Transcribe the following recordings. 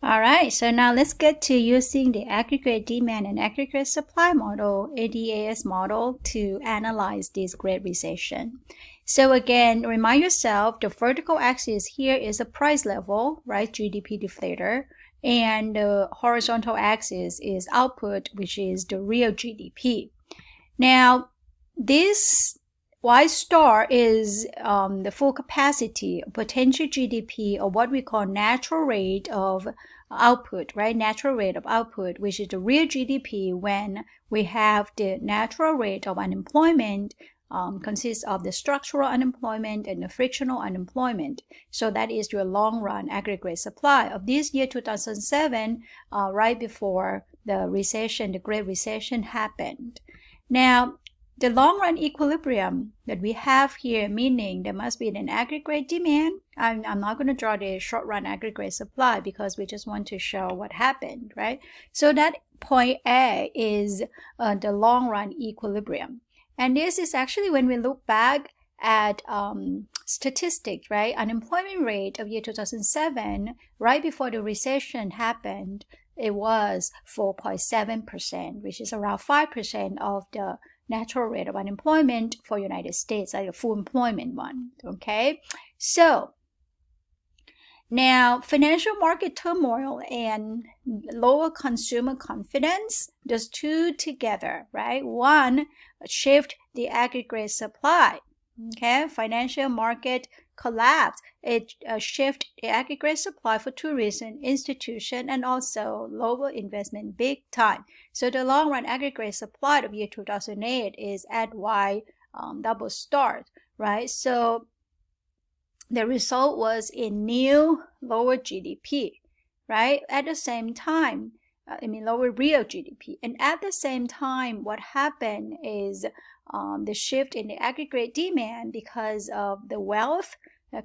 All right, so now let's get to using the aggregate demand and aggregate supply model, ADAS model, to analyze this Great Recession. So again, remind yourself the vertical axis here is a price level, right? GDP deflator. And the horizontal axis is output, which is the real GDP. Now, this Y star is the full capacity, potential GDP, or what we call natural rate of output, right? Natural rate of output, which is the real GDP when we have the natural rate of unemployment consists of the structural unemployment and the frictional unemployment. So that is your long run aggregate supply. Of this year 2007, right before the recession, the Great Recession happened. Now, the long run equilibrium that we have here, meaning there must be an aggregate demand. I'm not going to draw the short run aggregate supply because we just want to show what happened, right? So that point A is the long run equilibrium. And this is actually when we look back at statistics, right? Unemployment rate of year 2007, right before the recession happened, it was 4.7%, which is around 5% of the natural rate of unemployment for United States, like a full employment one, okay? So now financial market turmoil and lower consumer confidence, those two together, right? One, shift the aggregate supply, okay? Financial market collapse, it shift the aggregate supply for two reasons, institution and also lower investment big time. So the long run aggregate supply of year 2008 is at Y double star, right? So the result was a new lower GDP, right? At the same time, lower real GDP. And at the same time, what happened is the shift in the aggregate demand because of the wealth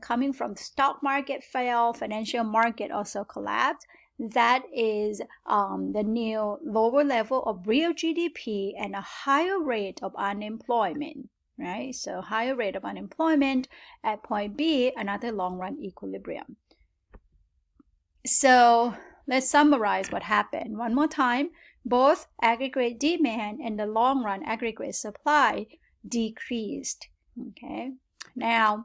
coming from the stock market fell, financial market also collapsed. That is the new lower level of real GDP and a higher rate of unemployment, right? So higher rate of unemployment at point B, another long-run equilibrium. So let's summarize what happened. One more time, both aggregate demand and the long-run aggregate supply decreased, okay? Now,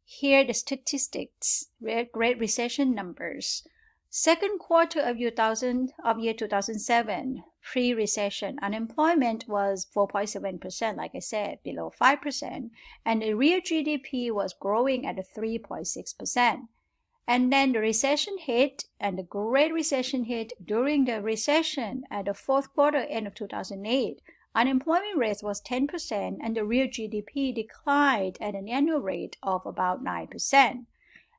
here are the statistics, Great Recession numbers. Second quarter of year 2007, pre-recession, unemployment was 4.7%, like I said, below 5%, and the real GDP was growing at 3.6%. And then the recession hit, and the Great Recession hit during the recession at the fourth quarter, end of 2008. Unemployment rate was 10%, and the real GDP declined at an annual rate of about 9%.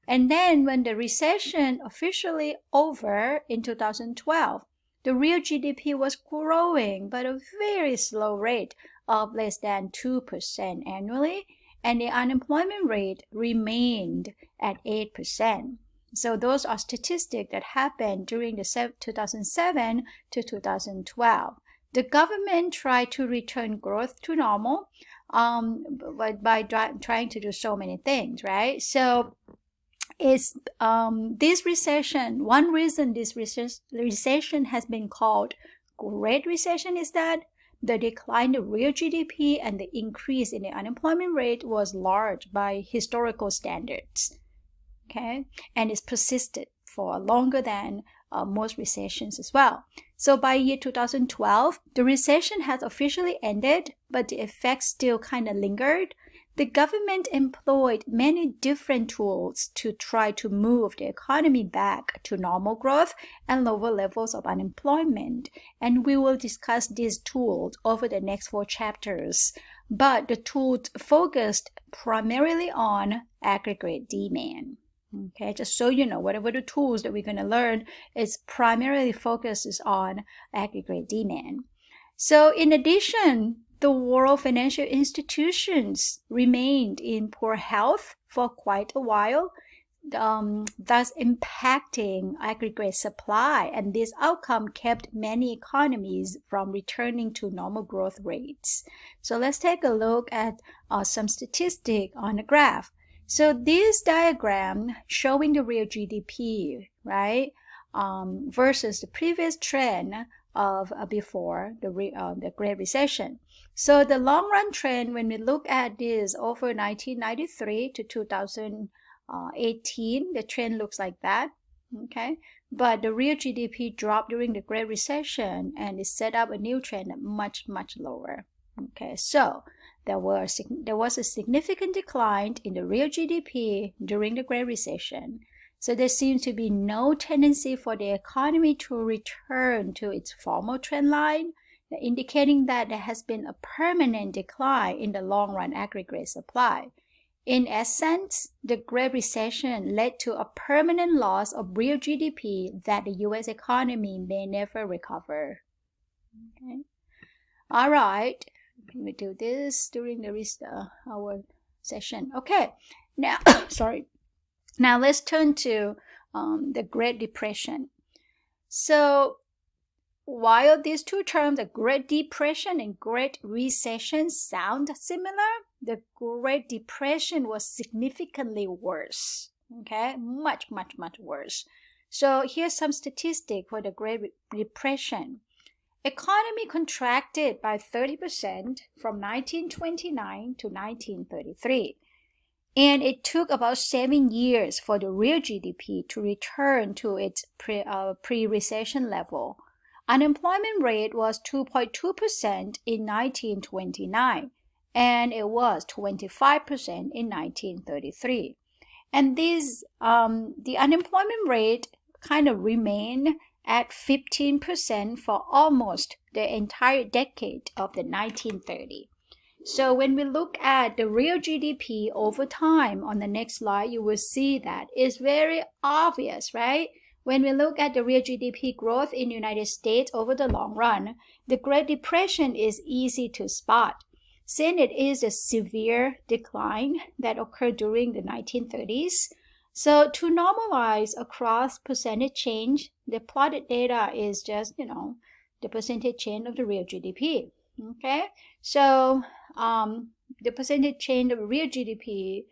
And then when the recession officially over in 2012, the real GDP was growing but at a very slow rate of less than 2% annually, and the unemployment rate remained at 8%. So those are statistics that happened during the 2007 to 2012. The government tried to return growth to normal by trying to do so many things, right? So is this recession, one reason this recession has been called Great Recession is that the decline in real GDP and the increase in the unemployment rate was large by historical standards, okay? And it's persisted for longer than most recessions as well. So by year 2012, the recession has officially ended, but the effects still kind of lingered. The government employed many different tools to try to move the economy back to normal growth and lower levels of unemployment. And we will discuss these tools over the next 4 chapters. But the tools focused primarily on aggregate demand. Okay, just so you know, whatever the tools that we're going to learn is primarily focuses on aggregate demand. So in addition, the world financial institutions remained in poor health for quite a while, thus impacting aggregate supply, and this outcome kept many economies from returning to normal growth rates. So let's take a look at some statistics on the graph. So this diagram showing the real GDP, right? versus the previous trend of before the Great Recession. So the long run trend, when we look at this over 1993 to 2018, the trend looks like that. Okay, but the real GDP dropped during the Great Recession and it set up a new trend much lower. Okay, so there was a significant decline in the real GDP during the Great Recession. So there seems to be no tendency for the economy to return to its former trend line, indicating that there has been a permanent decline in the long-run aggregate supply. In essence, the Great Recession led to a permanent loss of real GDP that the U.S. economy may never recover. Okay. All right, we do this during our session. Okay, now, sorry. Now let's turn to the Great Depression. So while these two terms, the Great Depression and Great Recession, sound similar, the Great Depression was significantly worse. Okay, much worse. So here's some statistics for the Great Depression. Economy contracted by 30% from 1929 to 1933. And it took about 7 years for the real GDP to return to its pre-recession level. Unemployment rate was 2.2% in 1929, and it was 25% in 1933. And the unemployment rate kind of remained at 15% for almost the entire decade of the 1930s. So when we look at the real GDP over time on the next slide, you will see that it's very obvious, right? When we look at the real GDP growth in the United States over the long run, the Great Depression is easy to spot, since it is a severe decline that occurred during the 1930s. So to normalize across percentage change, the plotted data is just, the percentage change of the real GDP. Okay, so the percentage change of real GDP,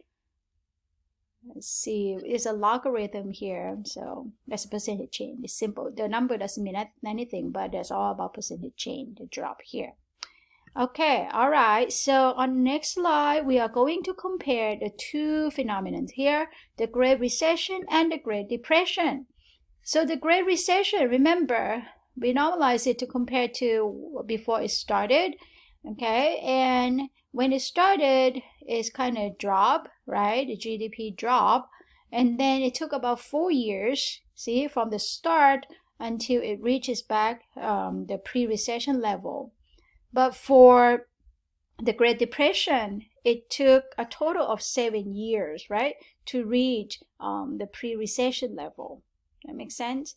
let's see, is a logarithm here. So that's a percentage change. It's simple. The number doesn't mean anything, but that's all about percentage change, the drop here. Okay, all right. So on the next slide, we are going to compare the two phenomena here, the Great Recession and the Great Depression. So the Great Recession, remember, we normalize it to compare to before it started, okay? And when it started, it's kind of drop, right? The GDP drop. And then it took about 4 years, see, from the start until it reaches back the pre-recession level. But for the Great Depression, it took a total of 7 years, right, to reach the pre-recession level. That makes sense?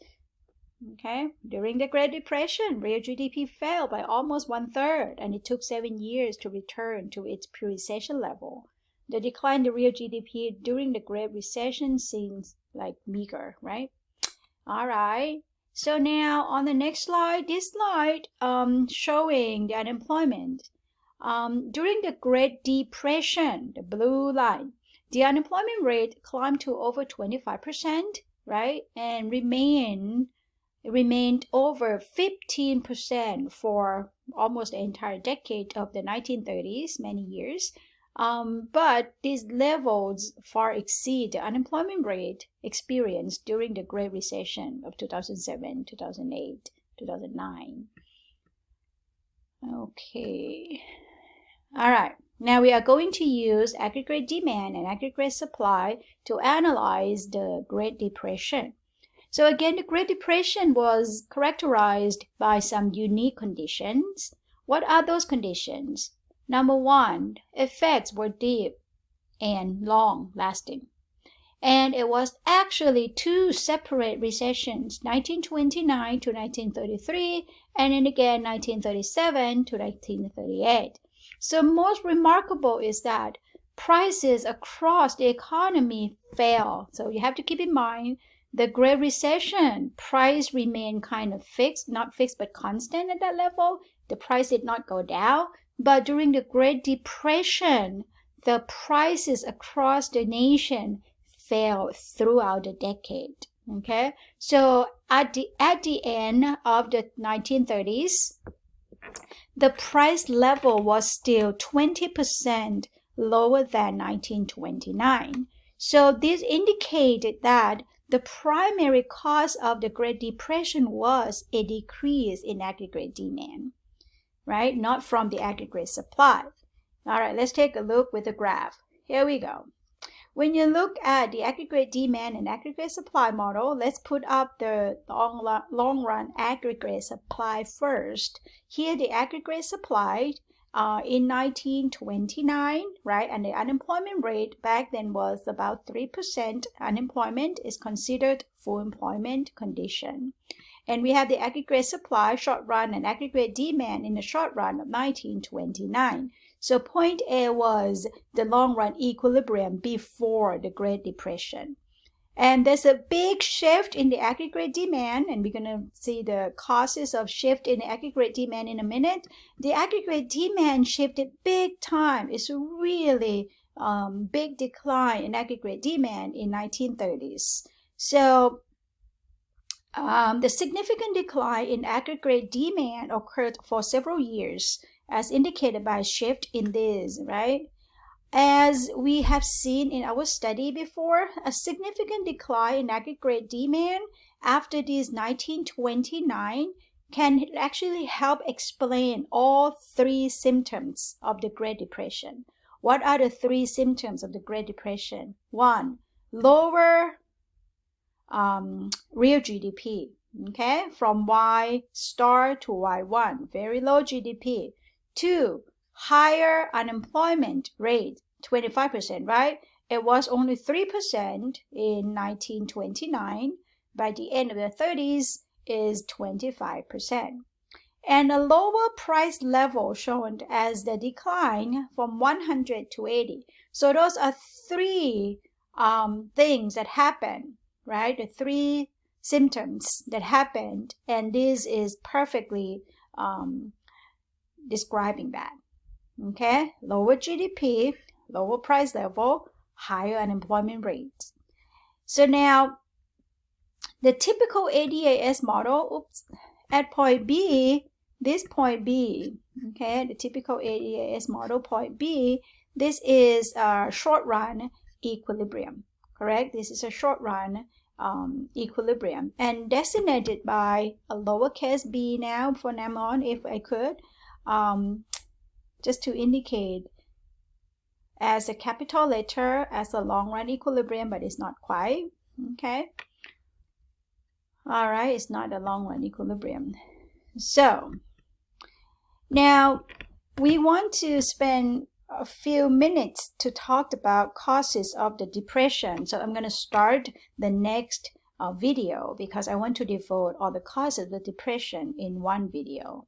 Okay, during the Great Depression, real GDP fell by almost 1/3, and it took 7 years to return to its pre-recession level. The decline in the real GDP during the Great Recession seems like meager, right? All right. So now on the next slide, this slide showing the unemployment. During the Great Depression, the blue line, the unemployment rate climbed to over 25%, right, and remained over 15% for almost the entire decade of the 1930s, many years. But these levels far exceed the unemployment rate experienced during the Great Recession of 2007, 2008, 2009. Okay. All right. Now we are going to use aggregate demand and aggregate supply to analyze the Great Depression. So again, the Great Depression was characterized by some unique conditions. What are those conditions? Number one, effects were deep and long-lasting. And it was actually two separate recessions, 1929 to 1933, and then again 1937 to 1938. So most remarkable is that prices across the economy fell. So you have to keep in mind, the Great Recession, price remained kind of fixed, not fixed, but constant at that level. The price did not go down. But during the Great Depression, the prices across the nation fell throughout the decade. Okay, so at the end of the 1930s, the price level was still 20% lower than 1929. So this indicated that the primary cause of the Great Depression was a decrease in aggregate demand, right? Not from the aggregate supply. All right, let's take a look with the graph. Here we go. When you look at the aggregate demand and aggregate supply model, let's put up the long run aggregate supply first. Here the aggregate supply in 1929, right? And the unemployment rate back then was about 3%. Unemployment is considered full employment condition. And we have the aggregate supply short run and aggregate demand in the short run of 1929. So point A was the long run equilibrium before the Great Depression. And there's a big shift in the aggregate demand, and we're going to see the causes of shift in the aggregate demand in a minute. The aggregate demand shifted big time. It's a really big decline in aggregate demand in 1930s. So the significant decline in aggregate demand occurred for several years, as indicated by a shift in this, right? As we have seen in our study before, a significant decline in aggregate demand after this 1929 can actually help explain all three symptoms of the Great Depression. What are the three symptoms of the Great Depression? One, lower real GDP, okay, from Y star to Y1, very low GDP. Two, higher unemployment rate, 25%, right? It was only 3% in 1929. By the end of the 30s is 25%. And a lower price level shown as the decline from 100 to 80. So those are three things that happen, right? The three symptoms that happened, and this is perfectly describing that. Okay, lower GDP, lower price level, higher unemployment rate. So now, the typical ADAS model, at point B, this point B, okay, the typical ADAS model point B, this is a short run equilibrium, correct? This is a short run equilibrium, and designated by a lowercase b now from now on, if I could, just to indicate as a capital letter as a long run equilibrium, but it's not quite, okay? All right, it's not a long run equilibrium. So now we want to spend a few minutes to talk about causes of the depression. So I'm going to start the next video because I want to devote all the causes of the depression in one video.